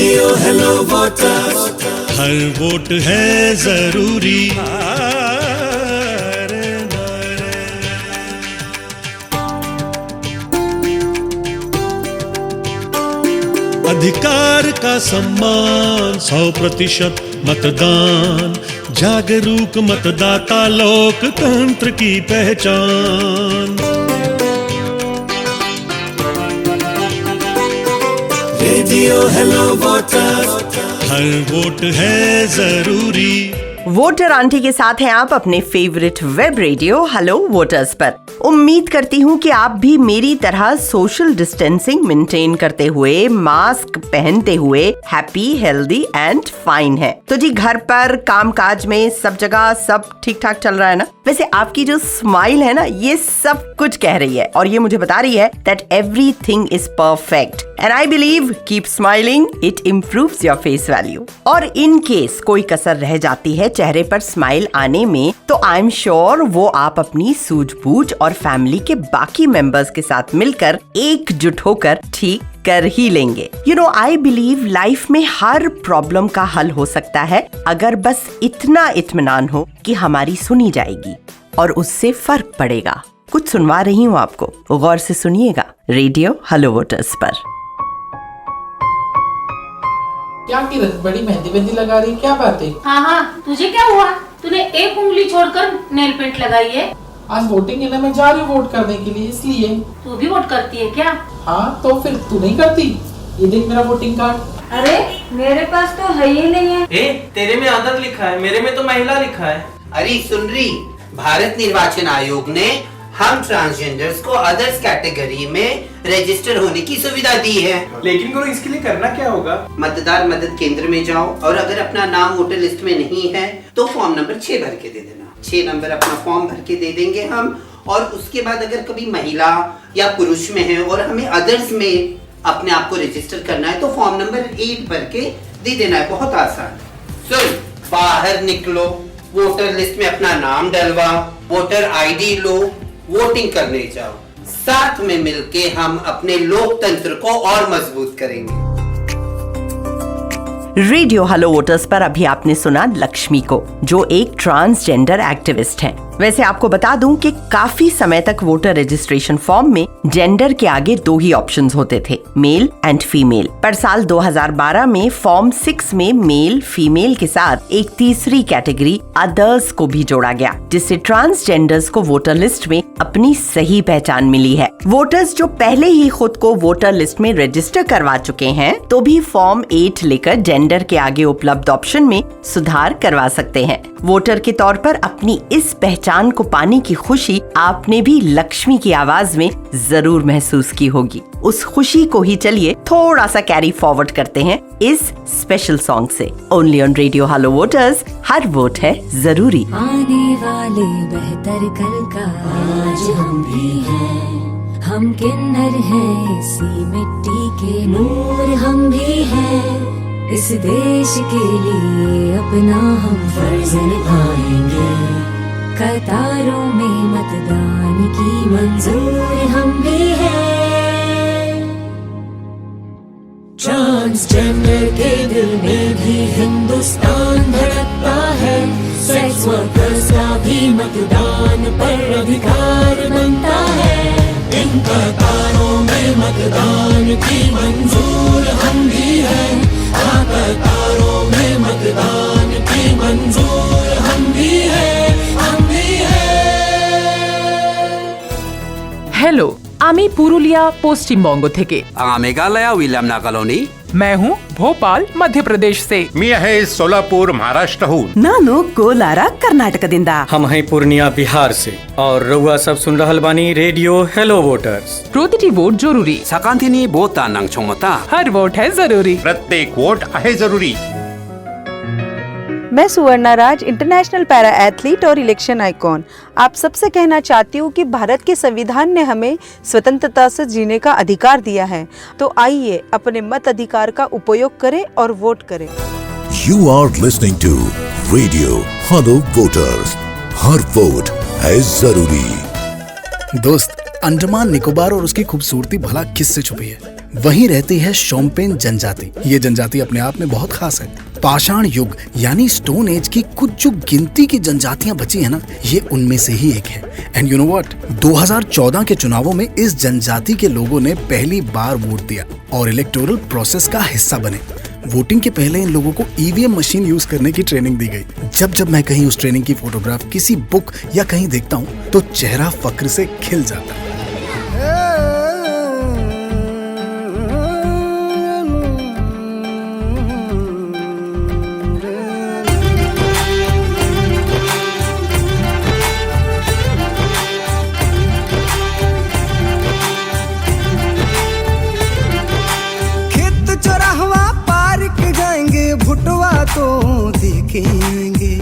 Radio hello voters, हर vote है जरूरी। अधिकार का सम्मान, 100% मतदान, जागरूक मतदाता लोकतंत्र की पहचान। रेडियो हेलो वोटर्स, हर वोट है जरूरी। वोटर आंटी के साथ हैं आप अपने favourite web radio hello voters पर। उम्मीद करती हूँ कि आप भी मेरी तरह सोशल डिस्टेंसिंग मेंटेन करते हुए, मास्क पहनते हुए हैप्पी, हेल्दी एंड फाइन है। तो जी, घर पर, कामकाज में, सब जगह सब ठीक ठाक चल रहा है ना? वैसे आपकी जो स्माइल है ना, ये सब कुछ कह रही है और ये मुझे बता रही है that everything is perfect and I believe keep smiling, it improves your face value. और इन केस कोई कसर रह जाती है चेहरे पर स्माइल आने में, तो आई एम श्योर वो आप अपनी सूझबूझ और फैमिली के बाकी मेंबर्स के साथ मिलकर एकजुट होकर ठीक कर ही लेंगे। You know, I believe life में हर प्रॉब्लम का हल हो सकता है अगर बस इतना इत्मीनान हो कि हमारी सुनी जाएगी और उससे फर्क पड़ेगा। कुछ सुनवा रही हूँ आपको, गौर से सुनिएगा रेडियो हेलो वोटर्स पर। क्या किरत, बड़ी मेहंदी लगा रही, क्या बात है? हाँ, तुझे क्या हुआ? तूने एक उंगली छोड़कर नेल पेंट लगाई है। आज वोटिंग है ना, मैं जा रही हूँ वोट करने के लिए, इसलिए। तू भी वोट करती है क्या? हाँ, तो फिर तू नहीं करती? ये देख मेरा वोटिंग कार्ड। अरे मेरे पास तो है ही नहीं है। तेरे में अदर लिखा है, मेरे में तो महिला लिखा है। अरे सुन रही, भारत निर्वाचन आयोग ने हम ट्रांसजेंडर्स को अदर्स कैटेगरी में रजिस्टर होने की सुविधा दी है। लेकिन गुरु, इसके लिए करना क्या होगा? मतदार मदद केंद्र में जाओ और अगर अपना नाम वोटर लिस्ट में नहीं है तो फॉर्म नंबर 6 भर के दे देना। 6 नंबर अपना फॉर्म भर के दे देंगे हम, और उसके बाद अगर कभी महिला या पुरुष में है और हमें अदर्स में अपने आप को रजिस्टर करना है तो फॉर्म नंबर 8 भर के दे देना है। बहुत आसान। सुन, बाहर निकलो, वोटर लिस्ट में अपना नाम डलवा, वोटर आईडी लो, वोटिंग करने जाओ। साथ में मिलके हम अपने लोकतंत्र को और मजबूत करेंगे। रेडियो हेलो वोटर्स पर अभी आपने सुना लक्ष्मी को, जो एक ट्रांसजेंडर एक्टिविस्ट हैं। वैसे आपको बता दूं कि काफी समय तक वोटर रजिस्ट्रेशन फॉर्म में जेंडर के आगे 2 ही ऑप्शंस होते थे, मेल एंड फीमेल। पर साल 2012 में फॉर्म 6 में मेल फीमेल के साथ एक तीसरी कैटेगरी अदर्स को भी जोड़ा गया, जिससे ट्रांसजेंडर्स को वोटर लिस्ट में अपनी सही पहचान मिली है। वोटर्स जो पहले ही खुद को वोटर लिस्ट में रजिस्टर करवा चुके हैं तो भी फॉर्म 8 लेकर जेंडर के आगे उपलब्ध ऑप्शन में सुधार करवा सकते हैं। वोटर के तौर पर अपनी इस पहचान को पाने की खुशी आपने भी लक्ष्मी की आवाज में जरूर महसूस की होगी। उस खुशी को ही चलिए थोड़ा सा कैरी फॉरवर्ड करते हैं इस स्पेशल सॉन्ग से। Only on radio hello voters, हर वोट है जरूरी। आने वाले बेहतर कल का आज हम भी हैं, हम किन्नर हैं इसी मिट्टी के, नूर हम भी हैं, इस देश के लिए अपना हम फर्ज निभाएंगे, कतारों में मतदान की मंजूर हम भी हैं। ट्रांसजेंडर के दिल में भी हिंदुस्तान धड़कता है, सेक्स वर्कर्स का भी मतदान पर अधिकार बनता है, इन कतारों में मतदान की मंजूर हम भी हैं, कतारों में मतदान की मंजूर हम भी हैं, हम भी हैं। हेलो, আমি পুরুলিয়া পশ্চিমবঙ্গ থেকে। मेघालय विलियमना कॉलोनी। मैं हूँ भोपाल मध्य प्रदेश से। मैं है सोलापुर महाराष्ट्र हूँ। नानु कोलारा कर्नाटक दिंदा। हम हैं पूर्णिया बिहार से और रउआ सब सुन रहल बानी रेडियो हेलो वोटर्स। प्रतिटी वोट जरूरी। सकांतिनी बोता नंग छोमता। हर वोट है जरूरी। प्रत्येक वोट है जरूरी। मैं सुवर्णा राज, इंटरनेशनल पैरा एथलीट और इलेक्शन आइकॉन, आप सबसे कहना चाहती हूँ कि भारत के संविधान ने हमें स्वतंत्रता से जीने का अधिकार दिया है, तो आइए अपने मत अधिकार का उपयोग करें और वोट करें। You are listening to Radio Hello Voters, her vote है जरूरी। दोस्त, अंडमान निकोबार और उसकी खूबसूरती भला किससे छुपी है? वहीं रहती है शोम्पेन जनजाति। ये जनजाति अपने आप में बहुत खास है। पाषाण युग यानी स्टोन एज की कुछ जो गिनती की जनजातियां बची है ना, ये उनमें से ही एक है। एंड यू नो व्हाट, 2014 के चुनावों में इस जनजाति के लोगों ने पहली बार वोट दिया और इलेक्टोरल प्रोसेस का हिस्सा बने। वोटिंग के पहले इन लोगों को ईवीएम मशीन यूज करने की ट्रेनिंग दी गई। जब मैं कहीं उस ट्रेनिंग की फोटोग्राफ किसी बुक या कहीं देखता हूँ तो चेहरा फक्र से खिल जाता है। भुटवा तो देखेंगे,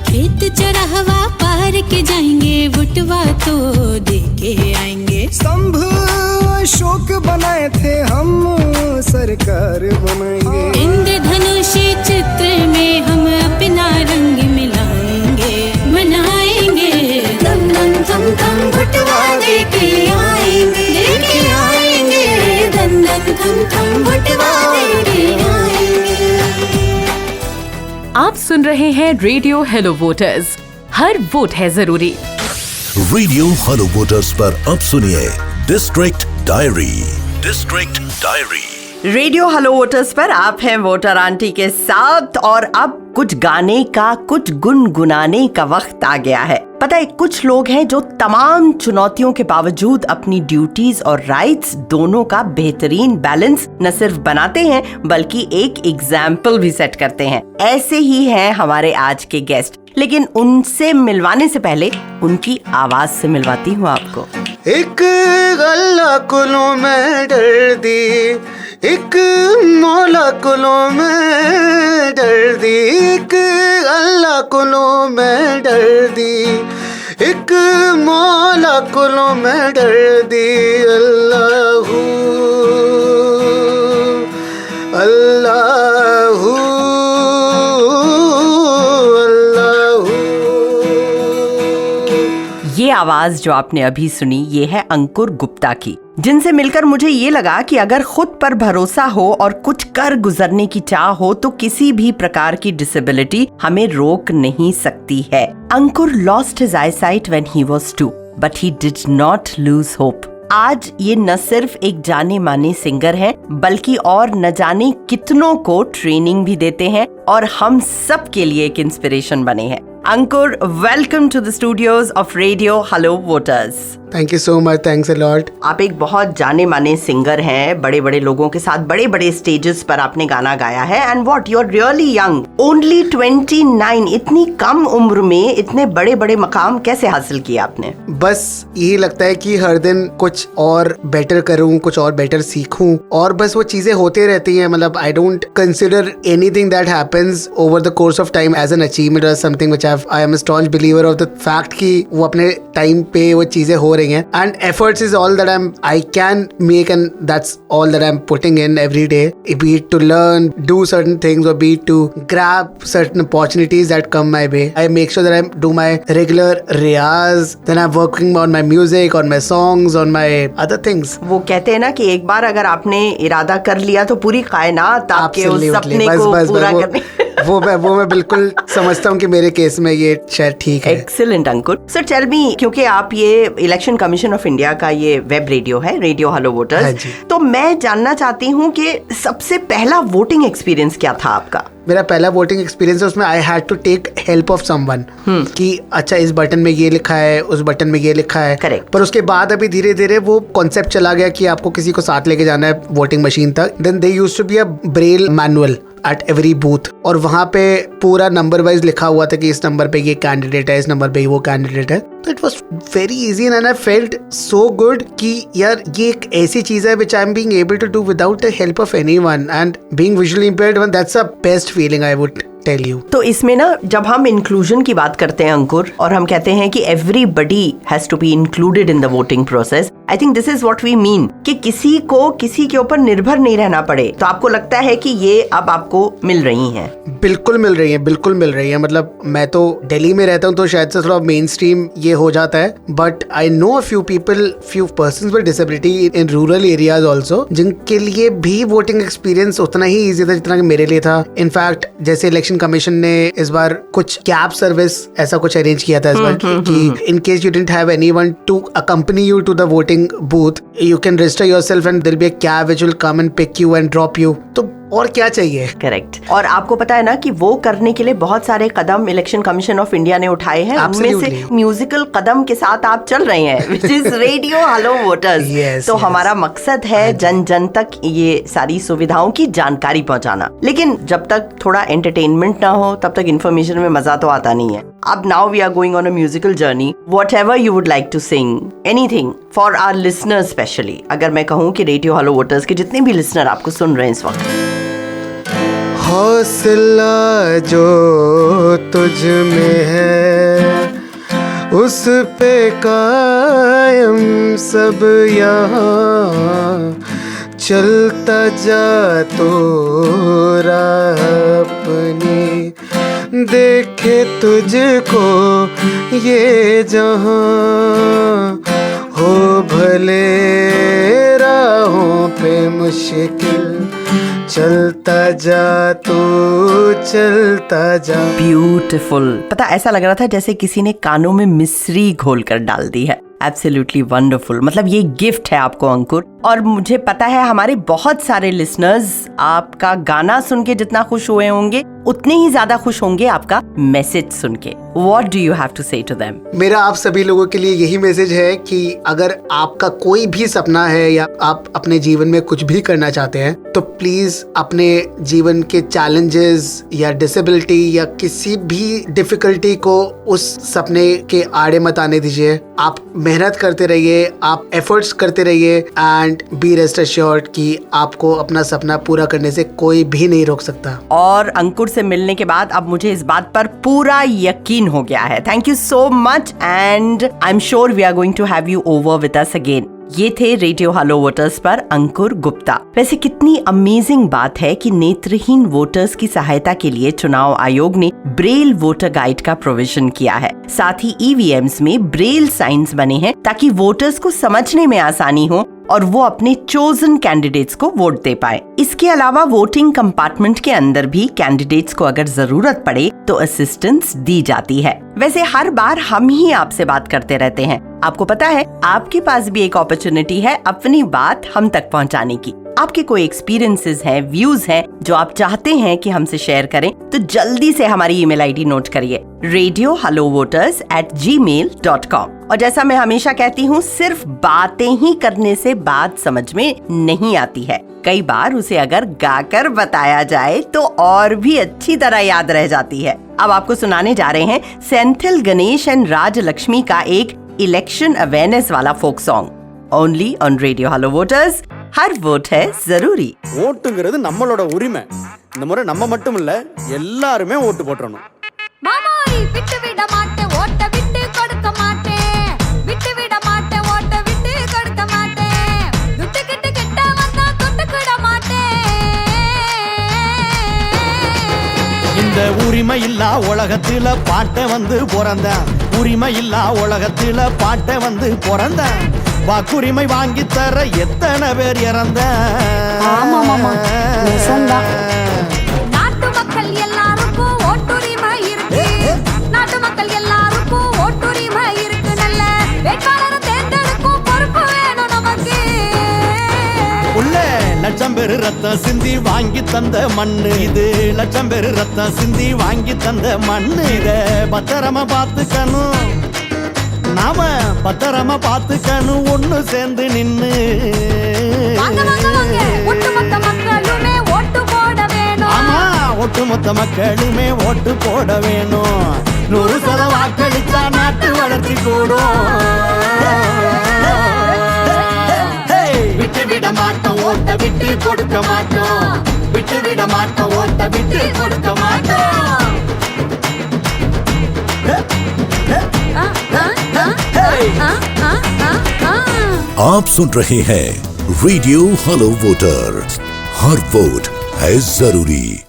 खेत चरहवा पार के जाएंगे, भुटवा तो देखे आएंगे। स्तंभ अशोक बनाए थे हम, सरकार बनाएंगे। इंद्रधनुषी चित्र में हम अपना रंग मिलाएंगे, बनाएंगे। दम दम दम दम भुटवा देके आएंगे, दम दम दम दम भुटवा देके आएंगे। आप सुन रहे हैं रेडियो हेलो वोटर्स, हर वोट है जरूरी। रेडियो हेलो वोटर्स पर अब सुनिए district diary. District diary radio hello voters पर आप हैं वोटर आंटी के साथ, और अब कुछ गाने का, कुछ गुनगुनाने का वक्त आ गया है। पता है, कुछ लोग हैं जो तमाम चुनौतियों के बावजूद अपनी ड्यूटीज और राइट्स दोनों का बेहतरीन बैलेंस न सिर्फ बनाते हैं बल्कि एक एग्जाम्पल भी सेट करते हैं। ऐसे ही हैं हमारे आज के गेस्ट, लेकिन उनसे मिलवाने से पहले उनकी आवाज से मिलवाती हूँ आपको। एक गल्ला कुलों में डरदी, एक मौला कुलों में डरदी, एक अल्लाह कुलों में डरदी, एक मौला कुलों में डरदी। अल्लाहू अल्लाहू अल्लाहू। ये आवाज जो आपने अभी सुनी, ये है अंकुर गुप्ता की, जिनसे मिलकर मुझे ये लगा कि अगर खुद पर भरोसा हो और कुछ कर गुजरने की चाह हो तो किसी भी प्रकार की डिसेबिलिटी हमें रोक नहीं सकती है। Ankur lost his eyesight when he was 2, but he did not lose hope. आज ये न सिर्फ एक जाने माने सिंगर हैं, बल्कि और न जाने कितनों को ट्रेनिंग भी देते हैं और हम सब के लिए एक इंस्पिरेशन बने हैं। Ankur, welcome to the studios of radio hello voters. Thank you so much, thanks a lot. आप एक बहुत जाने माने सिंगर हैं, बड़े बड़े लोगों के साथ बड़े बड़े स्टेजेस पर आपने गाना गाया है। And what, you are really young, only 29। इतनी कम उम्र में इतने बड़े बड़े मकाम कैसे हासिल किए आपने? बस यही लगता है कि हर दिन कुछ और बेटर करूं, कुछ और बेटर सीखूं, और बस वो चीजें होती रहती हैं। मतलब I don't consider anything that happens over the course of time as an achievement और something which I am a staunch believer of the fact कि वो अपने टाइम पे वो चीजें हो रही हैं। And efforts is all that I can make, and that's all that I'm putting in every day, be it to learn, do certain things, or be it to grab certain opportunities that come my way. I make sure that I do my regular riyaz, then I'm working on my music, on my songs, on my other things. वो कहते हैं ना कि एक बार अगर आपने इरादा कर लिया तो पूरी कायनात आपके उस सपने को पूरा करने। वो मैं बिल्कुल समझता हूँ कि मेरे केस में ये शायद ठीक है। एक्सीलेंट अंकुर। सर टेल मी, क्योंकि आप ये इलेक्शन कमीशन ऑफ इंडिया का ये वेब रेडियो है, रेडियो हेलो वोटर्स, तो मैं जानना चाहती हूँ कि सबसे पहला वोटिंग एक्सपीरियंस क्या था आपका? मेरा पहला वोटिंग एक्सपीरियंस है, उसमें I had to take help of someone कि अच्छा इस बटन में ये लिखा है, उस बटन में ये लिखा है। करेक्ट। पर उसके बाद अभी धीरे धीरे वो कॉन्सेप्ट चला गया कि आपको किसी को साथ लेके जाना है वोटिंग मशीन तक। Then they used to be a braille manual at every booth, और वहां पे पूरा नंबर वाइज लिखा हुआ था कि इस नंबर पे ये कैंडिडेट है, इस नंबर पे वो कैंडिडेट है। तो it was very easy and I felt so good कि यार ये एक ऐसी चीज है which I am being able to do without the help of anyone, and being visually impaired, that's the best feeling I would tell you. तो इसमें ना जब हम इंक्लूजन की बात करते हैं अंकुर, और हम कहते हैं कि everybody has to be included in the voting process, I think this is what we mean कि किसी को किसी के ऊपर निर्भर नहीं रहना पड़े। तो आपको लगता है कि ये अब आपको मिल रही हैं? बिल्कुल मिल रही है, बिल्कुल मिल रही है। मतलब मैं तो दिल्ली में रहता हूँ तो शायद से थोड़ा मेन स्ट्रीम ये हो जाता है, but I know a few people, few persons with disability in rural areas also, जिनके लिए भी वोटिंग एक्सपीरियंस उतना ही ईजी था जितना कि मेरे लिए था। इनफैक्ट जैसे इलेक्शन कमीशन ने इस बार कुछ कैब सर्विस ऐसा कुछ अरेंज किया था इस बार कि in case you didn't have anyone to accompany you to the voting booth, you can register yourself and there will be a cab which will come and pick you and drop you. तो और क्या चाहिए? Correct. और आपको पता है ना कि वो करने के लिए बहुत सारे कदम इलेक्शन कमीशन ऑफ इंडिया ने उठाए हैं। उनमें से म्यूजिकल कदम के साथ आप चल रहे हैं, which is radio hello voters. तो हमारा मकसद है जन जन तक ये सारी सुविधाओं की जानकारी पहुंचाना। लेकिन जब तक थोड़ा एंटरटेनमेंट ना हो तब तक इन्फॉर्मेशन में मजा तो आता नहीं है। अब now we are going on a musical journey. Whatever you would like to sing, anything for our listeners specially. अगर मैं कहूँ कि रेडियो हेलो वोटर्स के जितने भी लिसनर आपको सुन रहे हैं इस वक्त, हौसला जो तुझ में है उस पे कायम सब यहाँ, चलता जा तो राह अपनी, देखे तुझको ये जहाँ, हो भले राहों पे मुश्किल, चलता जा तू चलता जा। ब्यूटिफुल। पता ऐसा लग रहा था जैसे किसी ने कानों में मिश्री घोल कर डाल दी है। Absolutely wonderful. मतलब ये गिफ्ट है आपको अंकुर। और मुझे पता है हमारे बहुत सारे लिसनर्स आपका गाना सुन के जितना खुश हुए होंगे उतने ही ज्यादा खुश होंगे आपका मैसेज सुन के। What do you have to say to them? मेरा आप सभी लोगों के लिए यही मैसेज है कि अगर आपका कोई भी सपना है या आप अपने जीवन में कुछ भी करना चाहते हैं तो प्लीज अपने जीवन के चैलेंजेस या डिसेबिलिटी या किसी भी डिफिकल्टी को उस सपने के आड़े मत आने दीजिए। आप मेहनत करते रहिए, आप एफर्ट्स करते रहिए एंड बी रेस्ट एश्योर्ड कि आपको अपना सपना पूरा करने से कोई भी नहीं रोक सकता। और अंकुर से मिलने के बाद अब मुझे इस बात पर पूरा यकीन हो गया है। Thank you so much and I am sure we are going to have you over with us again. ये थे रेडियो हेलो वोटर्स पर अंकुर गुप्ता। वैसे कितनी अमेजिंग बात है कि नेत्रहीन वोटर्स की सहायता के लिए चुनाव आयोग ने ब्रेल वोटर गाइड का प्रोविजन किया है। साथ ही ईवीएम्स में ब्रेल साइंस बने हैं ताकि वोटर्स को समझने में आसानी हो और वो अपने चोजन कैंडिडेट्स को वोट दे पाए। इसके अलावा वोटिंग कंपार्टमेंट के अंदर भी कैंडिडेट्स को अगर जरूरत पड़े तो असिस्टेंस दी जाती है। वैसे हर बार हम ही आपसे बात करते रहते हैं। आपको पता है आपके पास भी एक अपॉर्चुनिटी है अपनी बात हम तक पहुंचाने की। आपके कोई एक्सपीरियंसेस हैं, व्यूज हैं जो आप चाहते हैं कि हमसे शेयर करें तो जल्दी से हमारी ईमेल आईडी नोट करिए radiohellovoters@gmail.com। और जैसा मैं हमेशा कहती हूँ सिर्फ बातें ही करने से बात समझ में नहीं आती है, कई बार उसे अगर गाकर बताया जाए तो और भी अच्छी तरह याद रह जाती है। अब आपको सुनाने जा रहे हैं सेंथिल गणेश एंड राज लक्ष्मी का एक इलेक्शन अवेयरनेस वाला folk song only on radio hello voters. हर वोट है जरूरी। ஓட்டுங்கிறது நம்மளோட உரிமை. இந்த முறை நம்ம மட்டும் இல்ல எல்லாருமே ஓட்டு போட்டுறணும். மாமாய் விட்டு விட மாட்டேன், ஓட்ட விட்டு கொடுக்க மாட்டேன், விட்டு விட மாட்டேன், ஓட்ட விட்டு கொடுக்க மாட்டேன், துட்டு கிட்டு கிட்ட வந்தா தொட்டு கூட மாட்டேன். இந்த உரிமை இல்லா உலகத்துல பாட்டை வந்து பிறந்தேன், உரிமை இல்லா உலகத்துல பாட்டை வந்து பிறந்தேன், வாக்குரிமை வாங்கி தர எத்தனை பேர் இறந்த. நாட்டு மக்கள் எல்லாருக்கும் ஓட்டுரிமை இருக்கு, நாட்டு மக்கள் எல்லாருக்கும் ஓட்டுரிமை இருக்கு, நல்ல வேட்பாளரை தேர்ந்தெடுக்கும் பொறுப்பு வேணும் நமக்கு. உள்ள லட்சம் பேர் ரத்தம் சிந்தி வாங்கி தந்த மண்ணு இது, லட்சம் பேர் ரத்தம் சிந்தி வாங்கி தந்த மண்ணு, இத பத்திரமா பார்த்துக்கணும், நாம பத்திரமா பார்த்துக்கணும், ஒண்ணு சேர்ந்து நின்னு. ஒட்டுமொத்த மக்களுமே ஓட்டு போட வேணும். ஆமா, ஒட்டுமொத்த மக்களுமே ஓட்டு போட வேணும். 100% வாக்களித்தா நாட்டு வளர்ச்சி கூடும். விட்டு விட மாட்டோம், ஓட்ட விட்டு கொடுக்க மாட்டோம், விட்டு விட மாட்டோம், ஓட்ட விட்டு கொடுக்க மாட்டோம். आप सुन रहे हैं रेडियो हेलो वोटर्स, हर वोट है जरूरी।